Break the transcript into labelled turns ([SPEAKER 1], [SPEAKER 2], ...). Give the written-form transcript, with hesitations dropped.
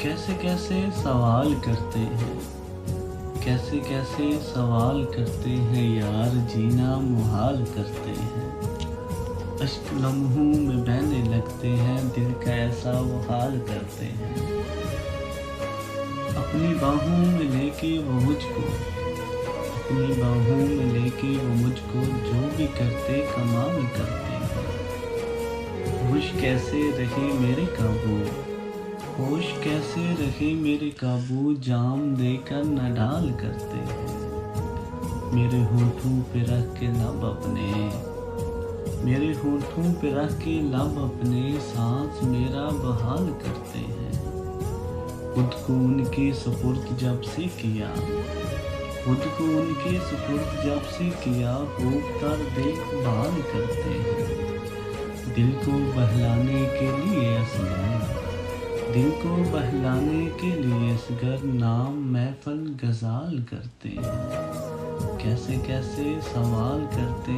[SPEAKER 1] कैसे कैसे सवाल करते हैं, कैसे कैसे सवाल करते हैं यार, जीना मुहाल करते हैं। अश्क लम्हों में बहने लगते हैं, दिल का ऐसा वो हाल करते हैं। अपनी बाहों में लेके वो मुझको, अपनी बाहों में लेके वो मुझको, जो भी करते कमाल करते हैं। होश कैसे रहे मेरे काबू, होश कैसे रहे मेरे काबू, जाम देकर न ढाल करते हैं। मेरे होठों पे रख के लब अपने, मेरे होठों पे रख के लब अपने, सांस मेरा बहाल करते हैं। खुद को उनके सुपुर्द जब से किया, खुद को उनके सुपुर्द जब से किया, खूब तर देखभाल करते हैं। दिल को बहलाने के लिए असगर, दिल को बहलाने के लिए असगर, नाम महफल गजाल करते हैं। कैसे कैसे सवाल करते